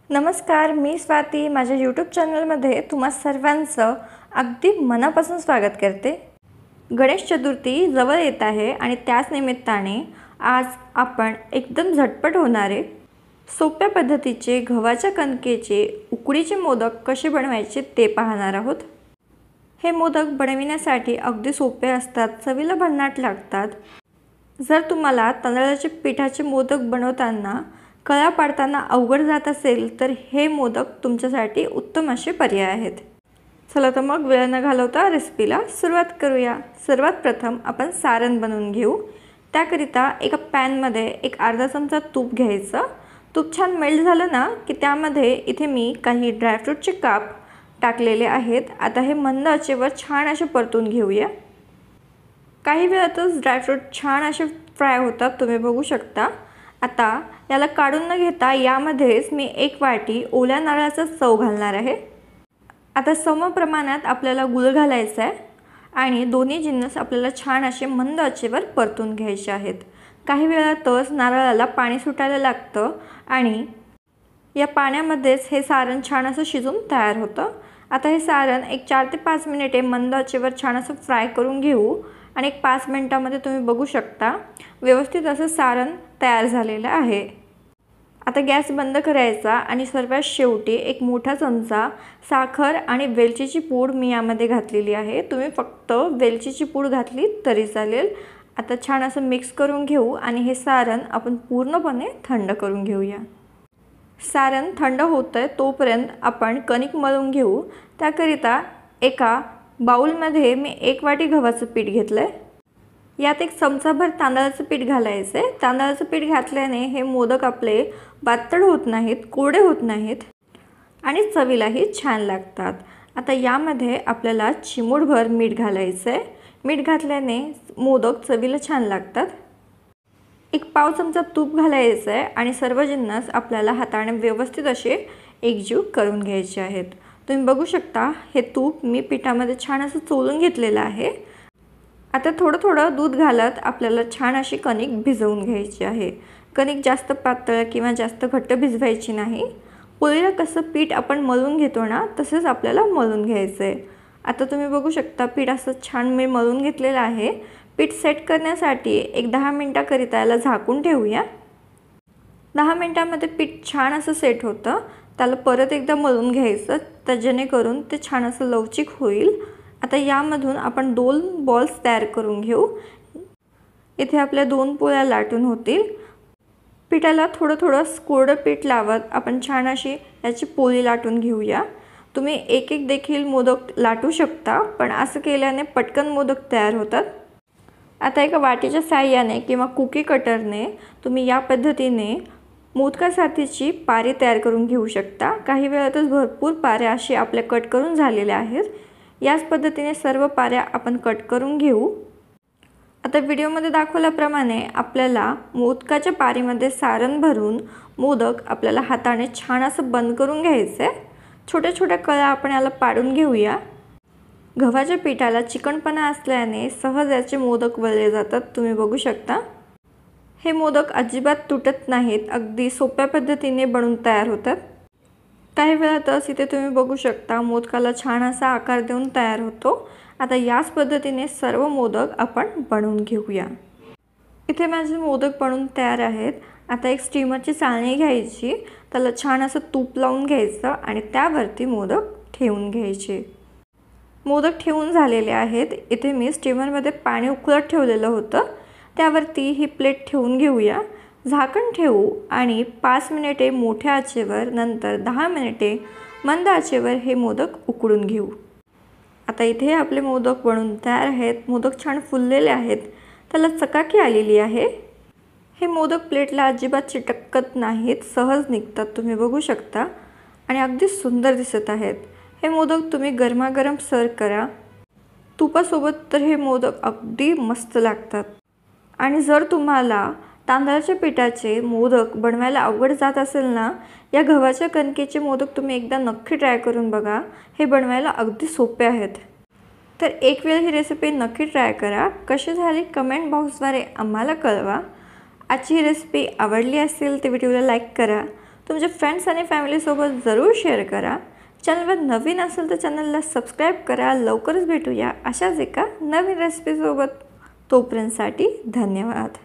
नमस्कार, मी स्वाती माझ्या यूट्यूब चॅनलमध्ये तुम्हा सर्वांचं अगदी मनापासून स्वागत करते। गणेश चतुर्थी जवळ येत आहे आणि त्याच निमित्ताने आज आपण एकदम झटपट होणारे सोप्या पद्धतीचे गव्हाच्या कणकेचे उकडीचे मोदक कसे बनवायचे ते पाहणार आहोत। हे मोदक बनविण्यासाठी अगदी सोपे असतात, चवीला भन्नाट लागतात। जर तुम्हाला तांदळाच्या पिठाचे मोदक बनवताना कळा पाडताना अवघड जात असेल तर हे मोदक तुमच्यासाठी उत्तम असे पर्याय आहेत। चला तर मग वेळ न घालवता रेसिपीला सुरुवात करूया। सर्वात प्रथम आपण सारण बनवून घेऊ। त्याकरिता एका पॅनमध्ये एक अर्धा चमचा तूप घ्यायचं। तूप छान मेल्ट झालं ना की त्यामध्ये इथे मी काही ड्रायफ्रूटचे काप टाकलेले आहेत। आता हे मंद आचेवर छान असे परतून घेऊया। काही वेळातच ड्रायफ्रूट छान असे फ्राय होतात, तुम्ही बघू शकता। आता याला काढून न घेता यामध्येच मी एक वाटी ओल्या नारळाचा सव घालणार आहे। आता सम प्रमाणात आपल्याला गूळ घालायचा आहे आणि दोन्ही जिन्नस आपल्याला छान असे मंद आचेवर परतून घ्यायचे आहेत। काही वेळातच नारळाला पाणी सुटायला लागतं आणि या पाण्यामध्येच हे सारण छान असं शिजून तयार होतं। आता हे सारण एक 4 ते 5 मिनिटे मंद आचेवर छान असं फ्राय करून घेऊ आणि एक 5 मिनिटांमध्ये तुम्ही बघू शकता व्यवस्थित असं सारण तयार झालेलं आहे। आता गॅस बंद करायचा आणि सर्वात शेवटी एक मोठा चमचा साखर आणि वेलचीची पूड मी यामध्ये घातलेली आहे। तुम्ही फक्त वेलचीची पूड घातली तरी चालेल। आता छान असं मिक्स करून घेऊ आणि हे सारण आपण पूर्णपणे थंड करून घेऊया। सारण थंड होतंय तोपर्यंत आपण कणिक मळून घेऊ। त्याकरिता एका बाउलमध्ये मी 1 वाटी गव्हाचं पीठ घेतलंय। यात एक चमचाभर तांदळाचं पीठ घालायचं आहे। तांदळाचं पीठ घातल्याने हे मोदक आपले पातळ होत नाहीत, कोरडे होत नाहीत आणि चवीलाही छान लागतात। आता यामध्ये आपल्याला चिमूटभर मीठ घालायचं आहे। मीठ घातल्याने मोदक चवीला छान लागतात। एक पाव चमचा तूप घालायचं आहे आणि सर्व जिन्नस आपल्याला हाताने व्यवस्थित असे एकजीव करून घ्यायचे आहेत। तुम्ही बघू शकता हे तूप मी पिठामध्ये छान असं चोळून घेतलेलं आहे। आता थोडं थोडं दूध घालत आपल्याला छान अशी कणिक भिजवून घ्यायची आहे। कणिक जास्त पातळ किंवा जास्त घट्ट भिजवायची नाही। पोळीला कसं पीठ आपण मळून घेतो ना तसंच आपल्याला मळून घ्यायचं आहे। आता तुम्ही बघू शकता पीठ असं छान मी मळून घेतलेलं आहे। पीठ सेट करण्यासाठी एक 10 मिनिटाकरिता याला झाकून ठेवूया। 10 मिनिटांमध्ये पीठ छान असं सेट होतं। त्याला परत एकदा मळून घ्यायचं तर जेणेकरून ते छान असं लवचिक होईल। आता यामधून आपण 2 बॉल्स तयार करून घेऊ। इथे आपल्या 2 पोळ्या लाटून होतील। पिठाला थोडं थोडं कोरडं पीठ लावत आपण छान अशी याची पोळी लाटून घेऊया। तुम्ही एक एक देखील मोदक लाटू शकता, पण असं केल्याने पटकन मोदक तयार होतात। आता एका वाटीच्या साहाय्याने किंवा कुकी कटरने तुम्ही या पद्धतीने मोदकासाठीची पारी तयार करून घेऊ शकता। काही वेळातच भरपूर पाऱ्या अशी आपल्या कट करून झालेल्या आहेत। याच पद्धतीने सर्व पाऱ्या आपण कट करून घेऊ। आता व्हिडिओमध्ये दाखवल्याप्रमाणे आपल्याला मोदकाच्या पारीमध्ये सारण भरून मोदक आपल्याला हाताने छान असं बंद करून घ्यायचं आहे। छोट्या छोट्या कळ्या आपण याला पाडून घेऊया। गव्हाच्या पिठाला चिकणपणा असल्याने सहज याचे मोदक वळले जातात, तुम्ही बघू शकता। हे मोदक अजिबात तुटत नाहीत, अगदी सोप्या पद्धतीने बनून तयार होतात। काही वेळातच इथे तुम्ही बघू शकता मोदकाला छान असा आकार देऊन तयार होतो। आता याच पद्धतीने सर्व मोदक आपण बनवून घेऊया। इथे माझे मोदक बनवून तयार आहेत। आता एक स्टीमरची चाळणी घ्यायची, त्याला छान असं तूप लावून घ्यायचं आणि त्यावरती मोदक ठेवून घ्यायचे। मोदक ठेवून झालेले आहेत। इथे मी स्टीमरमध्ये पाणी उकळत ठेवलेलं होतं, त्यावरती ही प्लेट ठेवून घेऊया। झाकण ठेवू आणि 5 मिनिटे मोठ्या आचेवर नंतर 10 मिनिटे मंद आचेवर हे मोदक उकडून घेऊ। आता इथे आपले मोदक बनून तयार आहेत। मोदक छान फुललेले आहेत, त्याला चकाकी आलेली आहे। हे मोदक प्लेटला अजिबात चिटकत नाहीत, सहज निघतात, तुम्ही बघू शकता आणि अगदी सुंदर दिसत आहेत। हे मोदक तुम्ही गरमागरम सर्व करा तुपासोबत, तर हे मोदक अगदी मस्त लागतात। आणि जर तुम्हाला तांदळाच्या पिठाचे मोदक बनवायला अवघड जात असेल ना, या गव्हाच्या कणकेचे मोदक तुम्ही एकदा नक्की ट्राय करून बघा। हे बनवायला अगदी सोपे आहेत। तर एक वेळ ही रेसिपी नक्की ट्राय करा। कशी झाली कमेंट बॉक्सद्वारे आम्हाला कळवा। आजची ही रेसिपी आवडली असेल तर व्हिडिओला लाईक करा। तुमच्या फ्रेंड्स आणि फॅमिलीसोबत जरूर शेअर करा. चॅनलवर नवीन असेल तर चॅनलला सबस्क्राईब करा. लवकरच भेटूया अशाच एका नवीन रेसिपीसोबत. तोपर्यंतसाठी धन्यवाद.